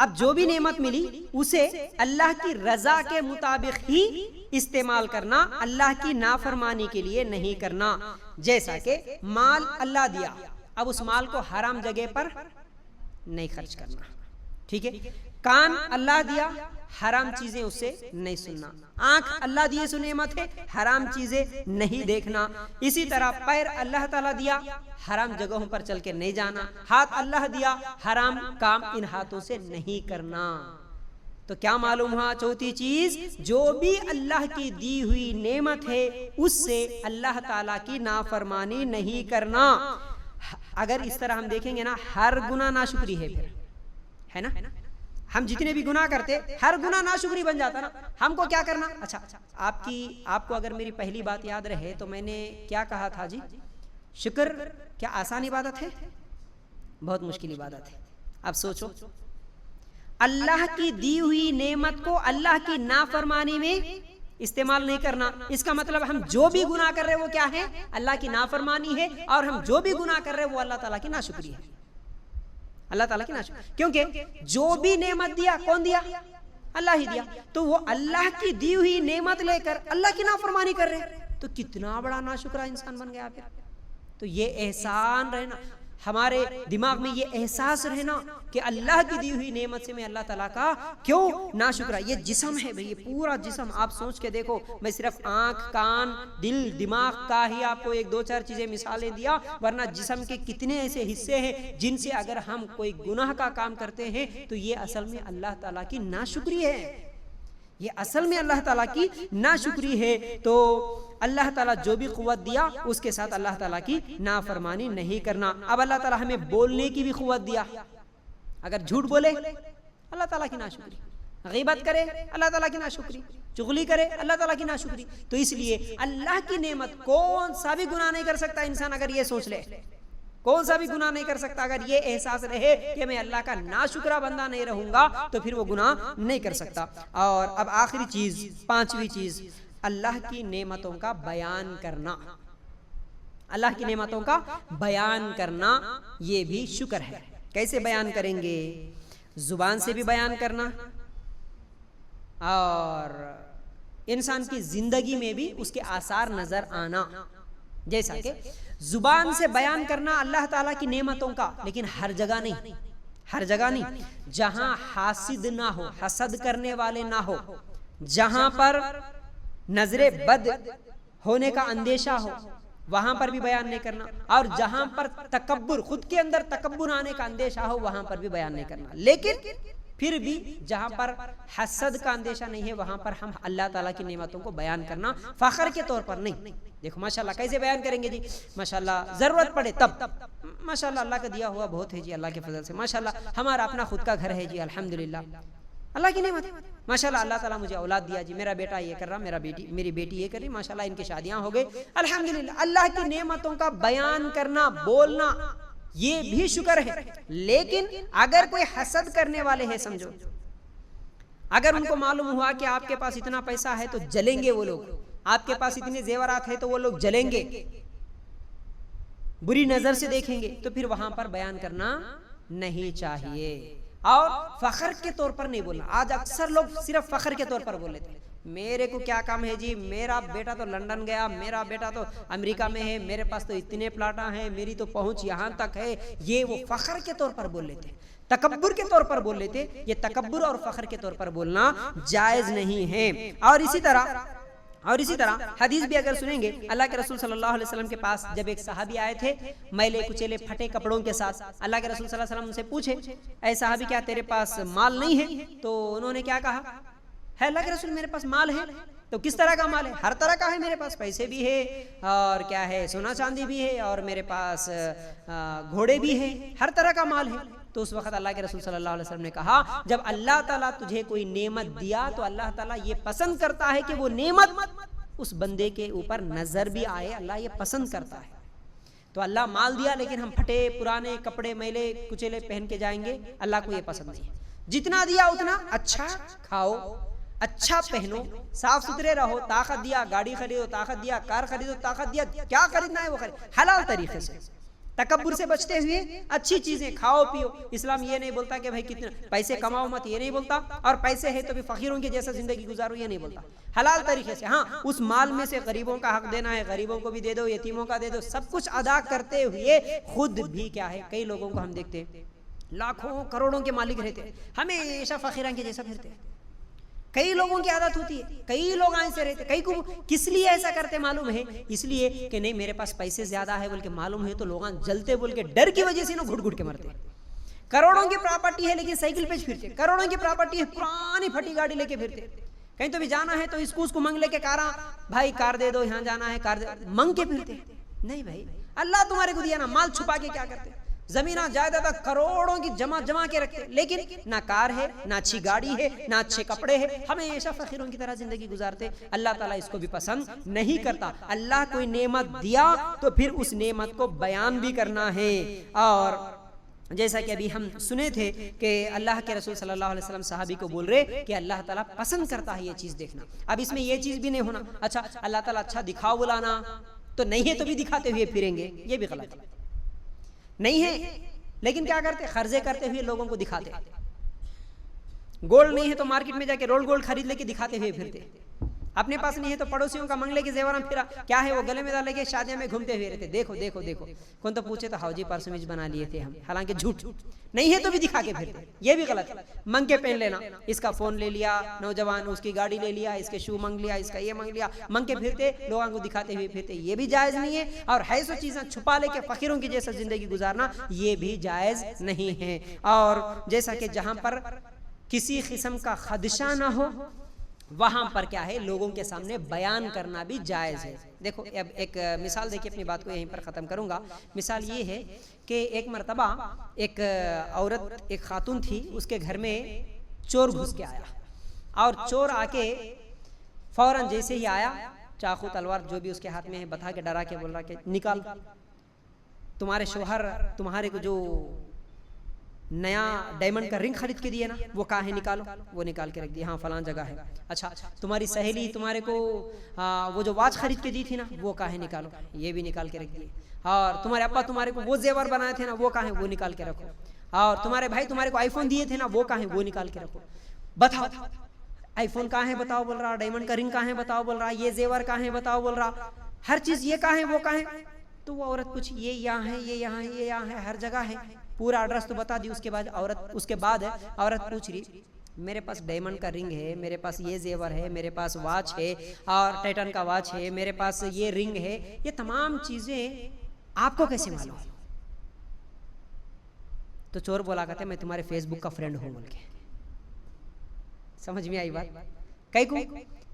اب جو بھی نعمت ملی اسے اللہ کی رضا کے مطابق ہی استعمال کرنا، اللہ کی نافرمانی کے لیے نہیں کرنا۔ جیسا کہ مال اللہ دیا، اب اس مال کو حرام جگہ پر نہیں خرچ کرنا، ٹھیک ہے۔ کان اللہ دیا، حرام چیزیں اس سے نہیں سننا۔ آنکھ اللہ دیے سو نعمت ہے، حرام چیزیں نہیں دیکھنا۔ اسی طرح پیر اللہ تعالیٰ دیا، حرام جگہوں پر چل کے نہیں جانا۔ ہاتھ اللہ دیا، حرام کام ان ہاتھوں سے نہیں کرنا۔ تو کیا معلوم ہوا؟ چوتھی چیز، جو بھی اللہ کی دی ہوئی نعمت ہے اس سے اللہ تعالیٰ کی نافرمانی نہیں کرنا۔ اگر اس طرح ہم دیکھیں گے نا، ہر گناہ ناشکری ہے، پھر ہے نا، ہم جتنے بھی گناہ کرتے ہر گناہ ناشکری بن جاتا نا۔ ہم کو کیا کرنا؟ اچھا آپ کو اگر میری پہلی بات یاد رہے تو میں نے کیا کہا تھا جی؟ شکر کیا آسان عبادت ہے؟ بہت مشکل عبادت ہے۔ اب سوچو، اللہ کی دی ہوئی نعمت کو اللہ کی نافرمانی میں استعمال نہیں کرنا، اس کا مطلب ہم جو بھی گناہ کر رہے وہ کیا ہے؟ اللہ کی نافرمانی ہے، اور ہم جو بھی گناہ کر رہے وہ اللہ تعالیٰ کی ناشکری ہے، اللہ تعالیٰ کی ناشکری۔ کیونکہ جو بھی نعمت دیا کون دیا؟ اللہ ہی دیا۔ تو وہ اللہ کی دی ہوئی نعمت لے کر اللہ کی نافرمانی کر رہے، تو کتنا بڑا ناشکرا انسان بن گیا پھر۔ تو یہ احسان رہنا، ہمارے دماغ میں یہ احساس رہنا کہ اللہ کی دی ہوئی نعمت سے میں اللہ تعالیٰ کا کیوں ناشکرا۔ یہ جسم ہے بھئی، یہ پورا جسم آپ سوچ کے دیکھو، میں صرف آنکھ، کان، دل، دماغ کا ہی آپ کو ایک دو چار چیزیں مثالیں دیا، ورنہ جسم کے کتنے ایسے حصے ہیں جن سے اگر ہم کوئی گناہ کا کام کرتے ہیں تو یہ اصل میں اللہ تعالیٰ کی ناشکری ہے، یہ اصل میں اللہ تعالیٰ کی ناشکری ہے۔ تو اللہ تعالیٰ جو بھی قوت دیا اس کے ساتھ اللہ تعالیٰ کی نافرمانی نہیں کرنا۔ اب اللہ تعالیٰ ہمیں بولنے کی بھی قوت دیا، اگر جھوٹ بولے اللہ تعالیٰ کی ناشکری، غیبت کرے اللہ تعالیٰ کی ناشکری، چغلی کرے اللہ تعالیٰ کی ناشکری۔ تو اس لیے اللہ کی نعمت کون سا بھی گناہ نہیں کر سکتا انسان، اگر یہ سوچ لے، کون سا بھی گناہ نہیں کر سکتا اگر یہ احساس رہے کہ میں اللہ کا ناشکرا بندہ نہیں رہوں گا تو پھر وہ گناہ نہیں کر سکتا۔ اور اب آخری چیز، پانچویں چیز، اللہ کی نعمتوں کا بیان کرنا۔ اللہ کی نعمتوں کا بیان کرنا یہ بھی شکر ہے۔ کیسے بیان کریں گے؟ زبان سے بھی بیان کرنا، اور انسان کی زندگی میں بھی اس کے آثار نظر آنا۔ جیسا کہ زبان سے بیان کرنا اللہ تعالیٰ کی نعمتوں کا، لیکن ہر جگہ نہیں، ہر جگہ نہیں۔ جہاں حاسد نہ ہو، حسد کرنے والے نہ ہو، جہاں پر نظر بد ہونے کا اندیشہ ہو وہاں پر بھی بیان نہیں کرنا، اور جہاں پر تکبر، خود کے اندر تکبر آنے کا اندیشہ ہو وہاں پر بھی بیان نہیں کرنا۔ لیکن پھر بھی جہاں پر حسد کا اندیشہ نہیں ہے وہاں پر ہم اللہ تعالیٰ کی نعمتوں کو بیان کرنا، فخر کے طور پر نہیں۔ دیکھو ماشاءاللہ کیسے بیان کریں گے جی؟ ماشاءاللہ ضرورت پڑے تب، ماشاءاللہ اللہ کا دیا ہوا بہت ہے جی، اللہ کے فضل سے ماشاءاللہ ہمارا اپنا خود کا گھر ہے جی، الحمدللہ اللہ کی نعمت ہے۔ ماشاءاللہ اللہ تعالیٰ مجھے اولاد دیا جی، میرا بیٹا یہ کر رہا، میری بیٹی یہ کر رہی، ماشاءاللہ ان کی شادیاں ہو گئی، الحمدللہ۔ اللہ کی نعمتوں کا بیان کرنا، بولنا یہ بھی شکر ہے۔ لیکن اگر کوئی حسد کرنے والے ہیں، سمجھو اگر ان کو معلوم ہوا کہ آپ کے پاس اتنا پیسہ ہے تو جلیں گے وہ لوگ، آپ کے پاس اتنے زیورات ہیں تو وہ لوگ جلیں گے، بری نظر سے دیکھیں گے، تو پھر وہاں پر بیان کرنا نہیں چاہیے۔ اور فخر کے طور پر نہیں بولنا۔ آج اکثر لوگ صرف فخر کے طور پر بول لیتے ہیں، میرے کو کیا کام ہے جی، میرا بیٹا تو لندن گیا، میرا بیٹا تو امریکہ میں ہے، میرے پاس تو اتنے پلاٹاں ہیں، میری تو پہنچ یہاں تک ہے۔ یہ وہ فخر کے طور پر بول لیتے ہیں، تکبر کے طور پر بول لیتے۔ یہ تکبر اور فخر کے طور پر بولنا جائز نہیں ہے۔ اور اسی طرح حدیث بھی اگر سنیں گے، اللہ کے رسول صلی اللہ علیہ وسلم کے پاس جب ایک صحابی آئے تھے میلے کچیلے پھٹے کپڑوں کے ساتھ، اللہ کے رسول صلی اللہ علیہ وسلم ان سے پوچھے، اے صحابی کیا تیرے پاس مال نہیں ہے؟ تو انہوں نے کیا کہا؟ ہے اللہ کے رسول میرے پاس مال ہے۔ تو کس طرح کا مال ہے؟ ہر طرح کا ہے، میرے پاس پیسے بھی ہے، اور کیا ہے، سونا چاندی بھی ہے، اور میرے پاس گھوڑے بھی ہیں، ہر طرح کا مال ہے۔ تو اس وقت اللہ کے رسول صلی اللہ علیہ وسلم نے کہا، جب اللہ تعالیٰ تجھے کوئی نعمت دیا تو اللہ تعالیٰ یہ پسند کرتا ہے کہ وہ نعمت اس بندے کے اوپر نظر بھی آئے، اللہ یہ پسند کرتا ہے۔ تو اللہ مال دیا لیکن ہم پھٹے پرانے کپڑے میلے کچیلے پہن کے جائیں گے، اللہ کو یہ پسند نہیں ہے۔ جتنا دیا اتنا اچھا کھاؤ، اچھا پہنو، صاف ستھرے رہو، طاقت دیا گاڑی خریدو، طاقت دیا کار خریدو، طاقت دیا کیا خریدنا ہے وہ خرید، حلال طریقے سے، تکبر سے بچتے ہوئے اچھی چیزیں کھاؤ پیو. اسلام یہ نہیں بولتا کہ بھائی کتنے پیسے کماؤ مت, یہ نہیں بولتا, اور پیسے ہے تو بھی فقیروں کے جیسا زندگی گزارو, یہ نہیں بولتا. حلال طریقے سے, ہاں اس مال میں سے غریبوں کا حق دینا ہے, غریبوں کو بھی دے دو, یتیموں کا دے دو, سب کچھ ادا کرتے ہوئے خود بھی کیا ہے, کئی لوگوں کو ہم دیکھتے ہیں لاکھوں کروڑوں کے مالک رہتے ہیں, ہمیشہ فقیراں کے جیسا پھرتے ہیں. کئی لوگوں کی عادت ہوتی ہے, کئی لوگ ایسے رہتے, کئی کو کس لیے ایسا کرتے معلوم ہے, اس لیے کہ نہیں میرے پاس پیسے زیادہ ہے بول کے معلوم ہے تو لوگ جلتے بول کے ڈر کی وجہ سے نا گھٹ گھٹ کے مرتے. کروڑوں کی پراپرٹی ہے لیکن سائیکل پہ پھرتے, کروڑوں کی پراپرٹی ہے پرانی پھٹی گاڑی لے کے پھرتے, کہیں تو بھی جانا ہے تو اس کو منگ لے کے کاراں بھائی کار دے دو, یہاں جانا ہے کار دے, منگ کے پھرتے. نہیں بھائی, اللہ تمہارے کو دیا نا, مال چھپا کے کیا کرتے, زمینہ جائیداد کروڑوں کی جمع کے رکھتے, لیکن نہ کار ہے, نہ اچھی گاڑی ہے, نہ اچھے کپڑے ہیں, ہمیشہ فقیروں کی طرح زندگی گزارتے. اللہ تعالیٰ اس کو بھی پسند نہیں کرتا. اللہ کوئی نعمت دیا تو پھر اس نعمت کو بیان بھی کرنا ہے. اور جیسا کہ ابھی ہم سنے تھے کہ اللہ کے رسول صلی اللہ علیہ وسلم صحابی کو بول رہے کہ اللہ تعالیٰ پسند کرتا ہے یہ چیز دیکھنا. اب اس میں یہ چیز بھی نہیں ہونا اچھا اللہ تعالیٰ اچھا دکھاؤ بلانا, تو نہیں ہے تو بھی دکھاتے ہوئے پھریں گے, یہ بھی غلط ہے. نہیں ہے لیکن کیا کرتے, خرچے کرتے ہوئے لوگوں کو دکھاتے. گولڈ نہیں ہے تو مارکیٹ میں جا کے رول گولڈ خرید لے کے دکھاتے ہوئے پھرتے. اپنے پاس نہیں ہے تو پڑوسیوں کا منگ لے کے زیوراں پھرا, کیا ہے وہ گلے میں ڈال لے کے شادیاں میں گھومتے ہوئے رہتے. دیکھو دیکھو دیکھو, کون تو پوچھے تو حوجی پرسمج بنا لیے تھے ہم, حالانکہ جھوٹ. نہیں ہے تو بھی دکھا کے پھرتے, یہ بھی غلط ہے. منگ کے پہن لینا, اس کا فون لے لیا نوجوان, اس کی گاڑی لے لیا, اس کے شو منگ لیا, اس کا یہ منگ لیا, منگ کے پھرتے, لوگوں کو دکھاتے ہوئے پھرتے, یہ بھی جائز نہیں ہے. اور ہے سو چیزیں چھپا لے کے فقیروں کی جیسا زندگی گزارنا, یہ بھی جائز نہیں ہے. اور جیسا کہ جہاں پر کسی قسم کا خدشہ نہ ہو وہاں پر کیا ہے لوگوں کے سامنے بیان کرنا بھی جائز ہے. دیکھو اب ایک مثال دیکھیں, اپنی بات کو یہیں پر ختم کروں گا. مثال یہ ہے کہ ایک مرتبہ ایک عورت, ایک خاتون تھی, اس کے گھر میں چور گھس کے آیا, اور چور آ کے فوراً جیسے ہی آیا, چاقو تلوار جو بھی اس کے ہاتھ میں ہے بتا کے ڈرا کے بول رہا کہ نکال, تمہارے شوہر تمہارے کو جو نیا ڈائمنڈ کا رنگ خرید کے دیے نا وہ کہاں ہے, نکالو. وہ نکال کے رکھ دیا, ہاں فلان جگہ ہے. اچھا تمہاری سہیلی تمہارے کو وہ جو واچ خرید کے دی تھی نا وہ کہاں ہے, نکالو. یہ بھی نکال کے رکھ دیے. اور تمہارے ابا تمہارے کو وہ زیور بنائے تھے نا وہ کہاں ہے, وہ نکال کے رکھو. اور تمہارے بھائی تمہارے کو آئی فون دیے تھے نا وہ کہاں ہے, وہ نکال کے رکھو. بتاؤ آئی فون کہاں ہے بتاؤ بول رہا, ڈائمنڈ کا رنگ کہاں ہے بتاؤ بول رہا, یہ زیور کہاں ہے بتاؤ بول رہا, ہر چیز یہ کہاں ہے وہ کہاں ہے. تو وہ عورت کچھ یہ یہاں ہے, یہ یہاں ہے, یہ یہاں ہے, ہر جگہ ہے, پورا ایڈریس تو بتا دی. اس کے بعد عورت پوچھ رہی, میرے پاس ڈائمنڈ کا رنگ ہے, میرے پاس یہ زیور ہے, میرے پاس واچ ہے, اور ٹائٹن کا واچ ہے, میرے پاس یہ رنگ ہے, یہ تمام چیزیں آپ کو کیسے معلوم؟ تو چور بولا کرتے میں تمہارے فیس بک کا فرینڈ ہوں بول کے. سمجھ میں آئی بات؟ کئی کو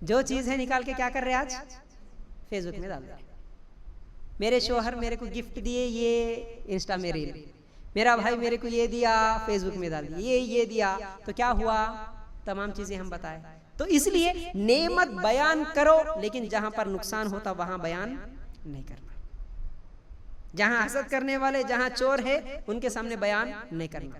جو چیز ہے نکال کے کیا کر رہے آج فیس بک میں ڈال رہے. میرے شوہر میرے کو گفٹ دیے, یہ انسٹا میں ریل, میرا بھائی میرے کو یہ دیا, فیس بک میں ڈال دیا, یہ دیا, تو کیا ہوا, تمام چیزیں ہم بتائیں. تو اس لیے نعمت بیان کرو, لیکن جہاں پر نقصان ہوتا وہاں بیان نہیں کرنا. جہاں حسد کرنے والے, جہاں چور ہے, ان کے سامنے بیان نہیں کرنا.